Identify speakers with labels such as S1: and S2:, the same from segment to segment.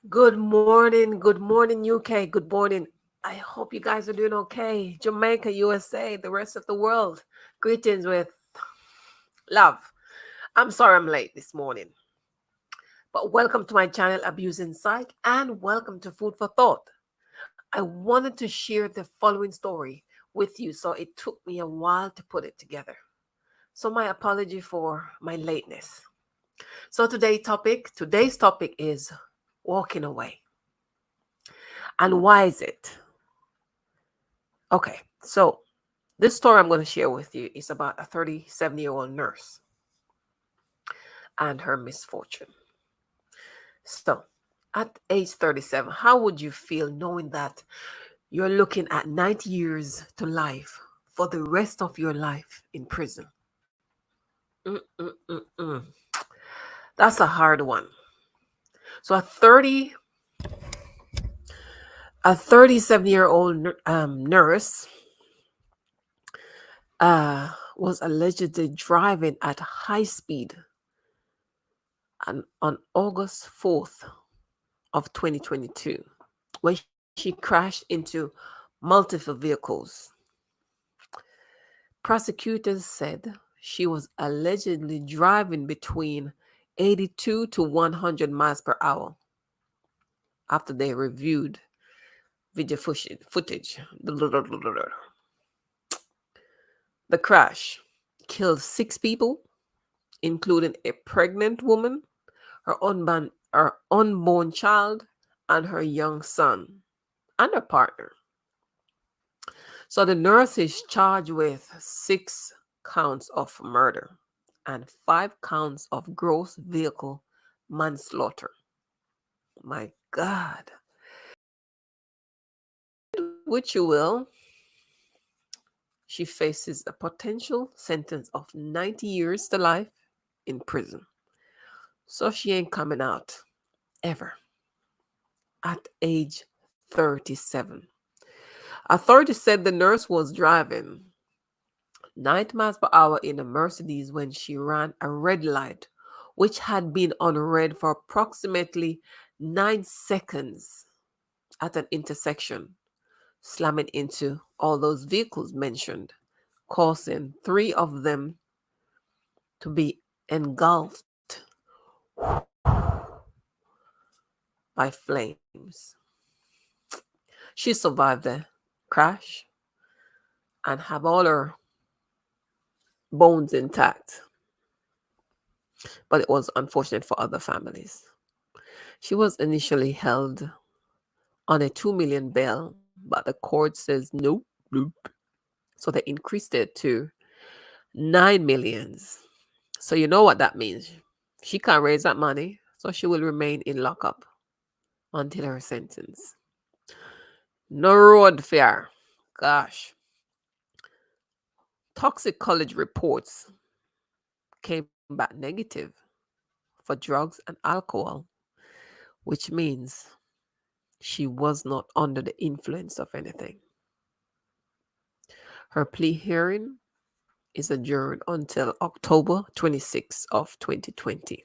S1: Good morning, UK. Good morning. I hope you guys are doing okay. Jamaica, USA, the rest of the world. Greetings with love. I'm sorry I'm late this morning, but welcome to my channel, Abusing Psych, and welcome to Food for Thought. I wanted to share the following story with you, so it took me a while to put it together. So my apology for my lateness. So today's topic is walking away. And why is it? Okay, so this story I'm going to share with you is about a 37-year-old nurse and her misfortune. So, at age 37, how would you feel knowing that you're looking at 90 years to life for the rest of your life in prison? Mm-mm-mm-mm. That's a hard one. So, a 37-year-old nurse was allegedly driving at high speed on August 4th of 2022 when she crashed into multiple vehicles. Prosecutors said she was allegedly driving between 82 to 100 miles per hour after they reviewed video footage. The crash killed six people, including a pregnant woman, her unborn child, and her young son, and her partner. So the nurse is charged with 6 counts of murder and 5 counts of gross vehicle manslaughter. My God. Which you will, she faces a potential sentence of 90 years to life in prison. So she ain't coming out ever at age 37. Authorities said the nurse was driving 90 miles per hour in a Mercedes when she ran a red light, which had been on red for approximately 9 seconds at an intersection, slamming into all those vehicles mentioned, causing three of them to be engulfed by flames. She survived the crash and have all her bones intact, but it was unfortunate for other families. She was initially held on a 2 million bail, but the court says nope, nope. So they increased it to 9 millions. So you know what that means. She can't raise that money, so she will remain in lockup until her sentence. No road fair. Gosh. Toxicology reports came back negative for drugs and alcohol, which means she was not under the influence of anything. Her plea hearing is adjourned until October 26th of 2020.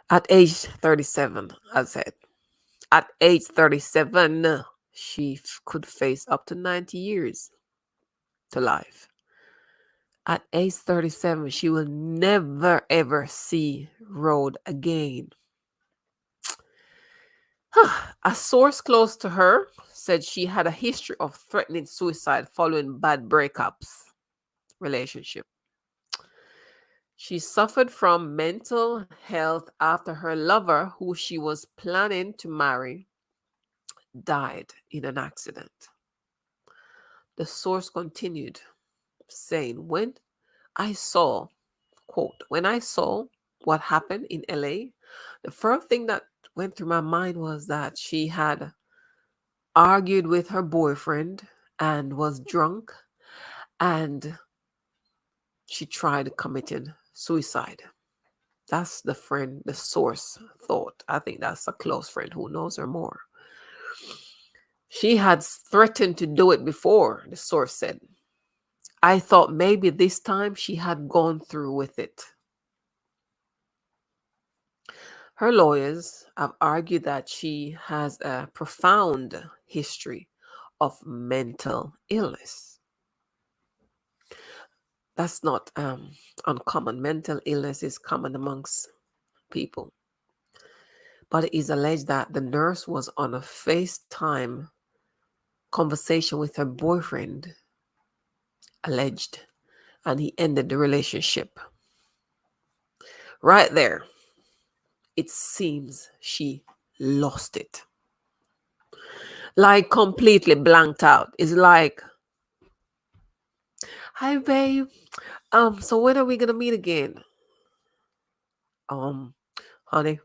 S1: At age 37, as I said, at age 37, she could face up to 90 years to life. At age 37, she will never ever see road again. A source close to her said she had a history of threatening suicide following bad breakups relationship. She suffered from mental health after her lover, who she was planning to marry, died in an accident. The source continued, saying, I saw, when I saw what happened in LA, the first thing that went through my mind was that she had argued with her boyfriend and was drunk, and she tried committing suicide. That's the source thought. I think that's a close friend who knows her more. She had threatened to do it before, the source said. I thought maybe this time she had gone through with it. Her lawyers have argued that she has a profound history of mental illness. That's not uncommon. Mental illness is common amongst people. But it is alleged that the nurse was on a FaceTime conversation with her boyfriend, alleged, and he ended the relationship. Right there, it seems she lost it. Like completely blanked out. It's like, hi babe. So when are we gonna meet again? Um, honey,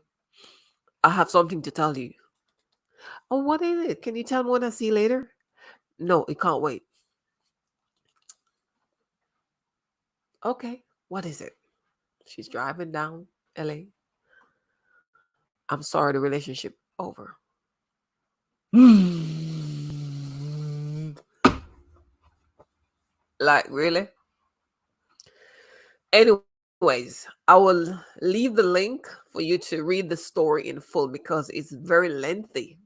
S1: I have something to tell you. Oh, what is it? Can you tell me when I see you later? No, it can't wait. Okay, what is it? She's driving down LA. I'm sorry, the relationship over. Like, really? Anyways, I will leave the link for you to read the story in full because it's very lengthy.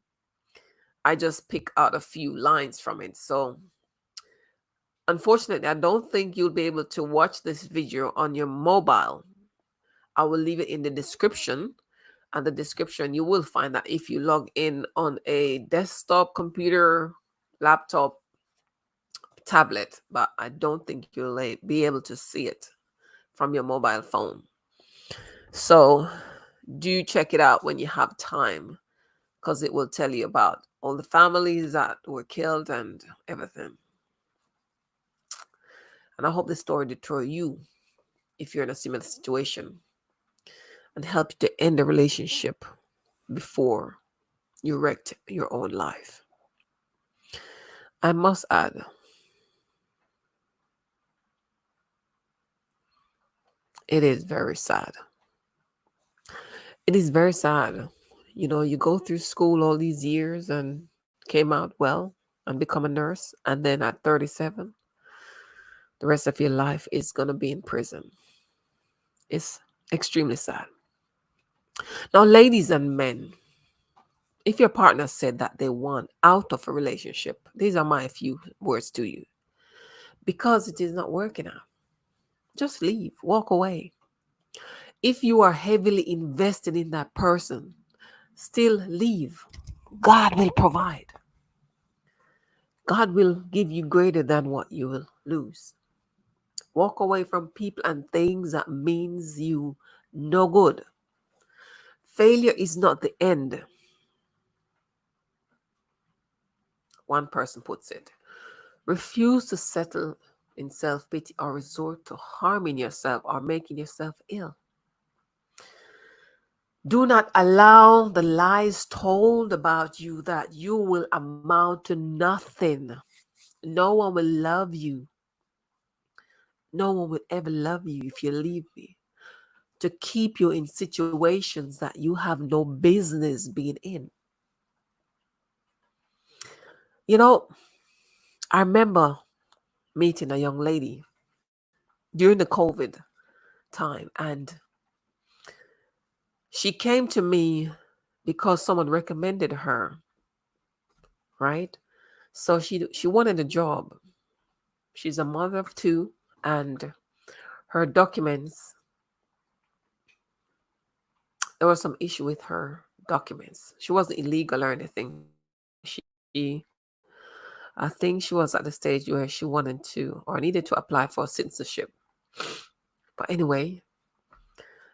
S1: I just pick out a few lines from it. So, unfortunately, I don't think you'll be able to watch this video on your mobile. I will leave it in the description. And the description, you will find that if you log in on a desktop computer, laptop, tablet, but I don't think you'll be able to see it from your mobile phone. So do check it out when you have time because it will tell you about all the families that were killed and everything. And I hope this story deter you if you're in a similar situation and help you to end the relationship before you wrecked your own life. I must add, it is very sad. It is very sad. You know, you go through school all these years and came out well and become a nurse, and then at 37, the rest of your life is going to be in prison. It's extremely sad. Now, ladies and men, if your partner said that they want out of a relationship, these are my few words to you. Because it is not working out, just leave, walk away. If you are heavily invested in that person, still leave. God will provide. God will give you greater than what you will lose. Walk away from people and things that means you no good. Failure is not the end. One person puts it. Refuse to settle in self-pity or resort to harming yourself or making yourself ill. Do not allow the lies told about you that you will amount to nothing. No one will love you. No one will ever love you if you leave me. To keep you in situations that you have no business being in. You know, I remember meeting a young lady during the COVID time, and she came to me because someone recommended her, right? So she wanted a job. She's a mother of two, and her documents, there was some issue with her documents. She wasn't illegal or anything. I think she was at the stage where she wanted to or needed to apply for citizenship. But anyway,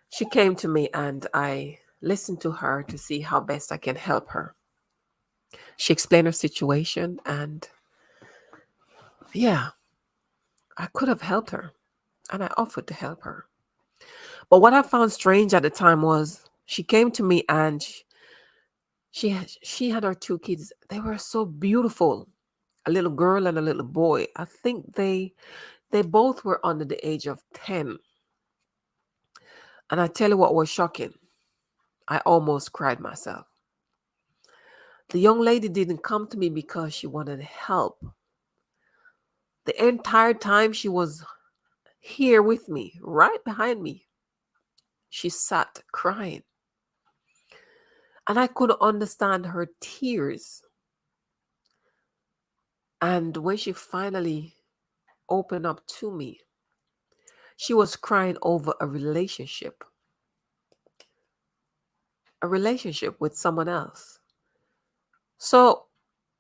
S1: she came to me and I listened to her to see how best I can help her. She explained her situation, and yeah, I could have helped her and I offered to help her. But what I found strange at the time was she came to me and she had her two kids. They were so beautiful, a little girl and a little boy. I think they both were under the age of 10. And I tell you what was shocking. I almost cried myself. The young lady didn't come to me because she wanted help. The entire time she was here with me, right behind me, she sat crying. And I could understand her tears. And when she finally opened up to me, she was crying over a relationship with someone else. So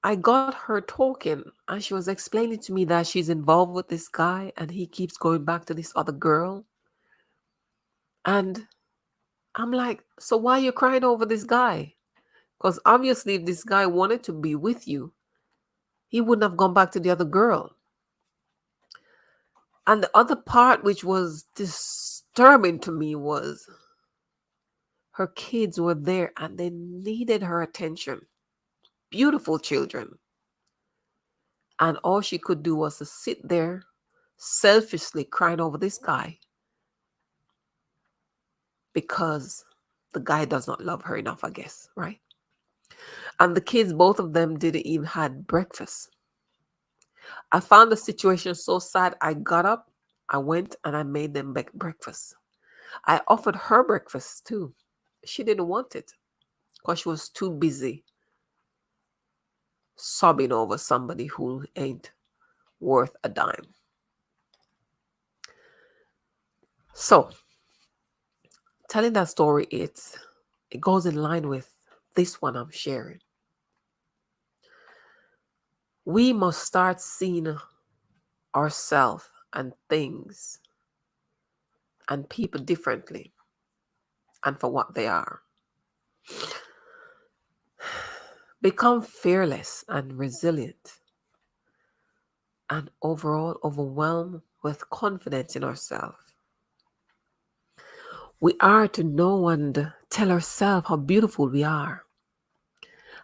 S1: I got her talking, and she was explaining to me that she's involved with this guy and he keeps going back to this other girl. And I'm like, so why are you crying over this guy? Because obviously, if this guy wanted to be with you, he wouldn't have gone back to the other girl. And the other part, which was disturbing to me, was her kids were there and they needed her attention. Beautiful children. And all she could do was to sit there selfishly crying over this guy because the guy does not love her enough, I guess, right? And the kids, both of them, didn't even had breakfast. I found the situation so sad. I got up, I went and I made them breakfast. I offered her breakfast too. She didn't want it because she was too busy sobbing over somebody who ain't worth a dime. So, telling that story, it goes in line with this one I'm sharing. We must start seeing ourselves and things and people differently and for what they are. Become fearless and resilient and overall overwhelmed with confidence in ourselves. We are to know and tell ourselves how beautiful we are.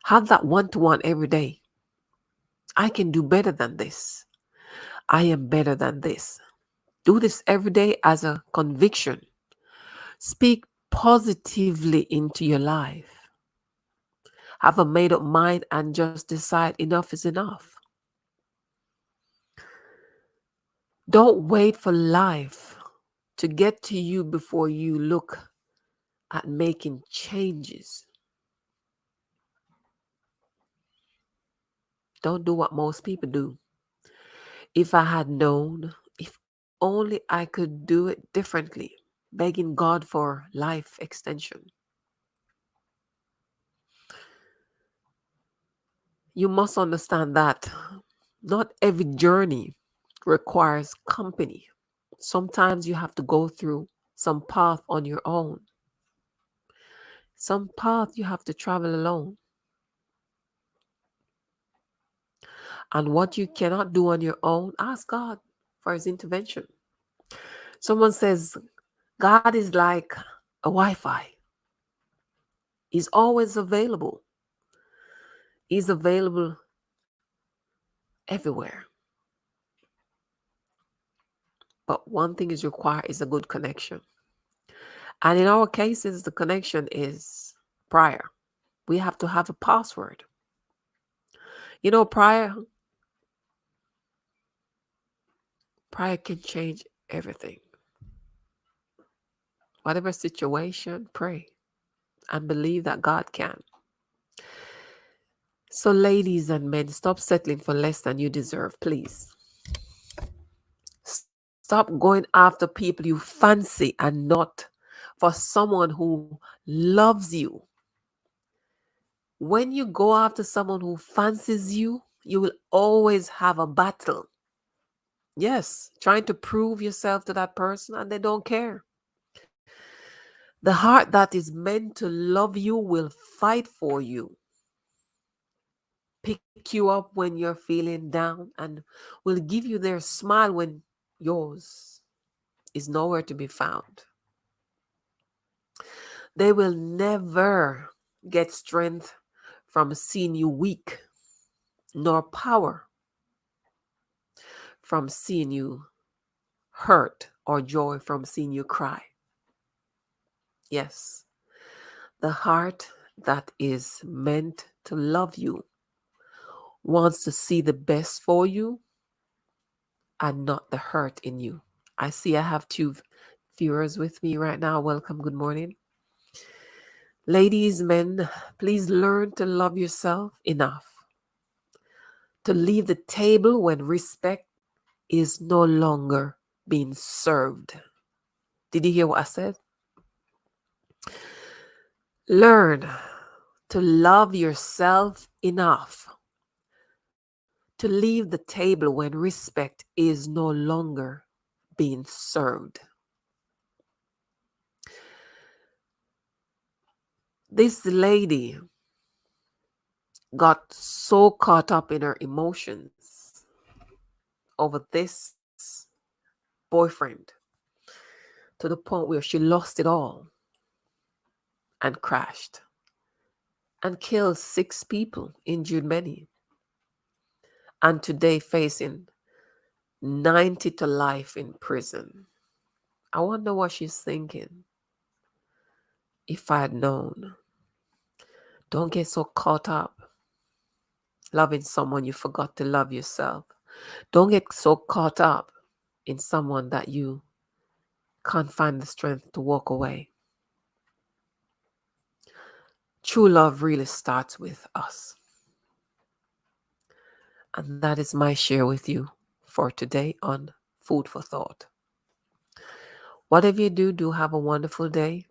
S1: Have that one to one every day. I can do better than this. I am better than this. Do this every day as a conviction. Speak positively into your life. Have a made up mind and just decide enough is enough. Don't wait for life to get to you before you look at making changes. Don't do what most people do. If I had known, if only I could do it differently, begging God for life extension. You must understand that not every journey requires company. Sometimes you have to go through some path on your own. Some path you have to travel alone. And what you cannot do on your own, ask God for his intervention. Someone says, God is like a Wi Fi, he's always available. He's available everywhere. But one thing is required is a good connection. And in our cases, the connection is prayer. We have to have a password. You know, prayer can change everything. Whatever situation, pray and believe that God can. So, ladies and men, stop settling for less than you deserve, please. Stop going after people you fancy and not for someone who loves you. When you go after someone who fancies you will always have a battle. Yes, trying to prove yourself to that person and they don't care. The heart that is meant to love you will fight for you, pick you up when you're feeling down, and will give you their smile when yours is nowhere to be found. They will never get strength from seeing you weak, nor power from seeing you hurt or joy from seeing you cry. Yes, the heart that is meant to love you wants to see the best for you and not the hurt in you. I see I have two viewers with me right now. Welcome. Good morning. Ladies, men, please learn to love yourself enough to leave the table when respect is no longer being served. Did you hear what I said? Learn to love yourself enough to leave the table when respect is no longer being served. This lady got so caught up in her emotions over this boyfriend to the point where she lost it all and crashed and killed 6 people, injured many, and today facing 90 to life in prison. I wonder what she's thinking. If I had known. Don't get so caught up loving someone you forgot to love yourself. Don't get so caught up in someone that you can't find the strength to walk away. True love really starts with us. And that is my share with you for today on Food for Thought. Whatever you do, do have a wonderful day.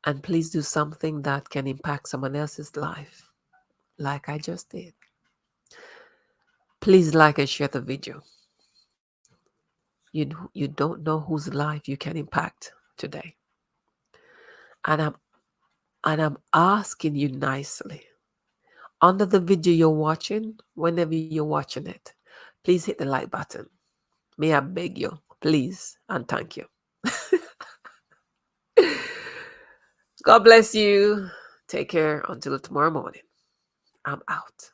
S1: And please do something that can impact someone else's life, like I just did. Please like and share the video. You don't know whose life you can impact today. And I'm asking you nicely. Under the video you're watching, whenever you're watching it, please hit the like button. May I beg you, please, and thank you. God bless you. Take care until tomorrow morning. I'm out.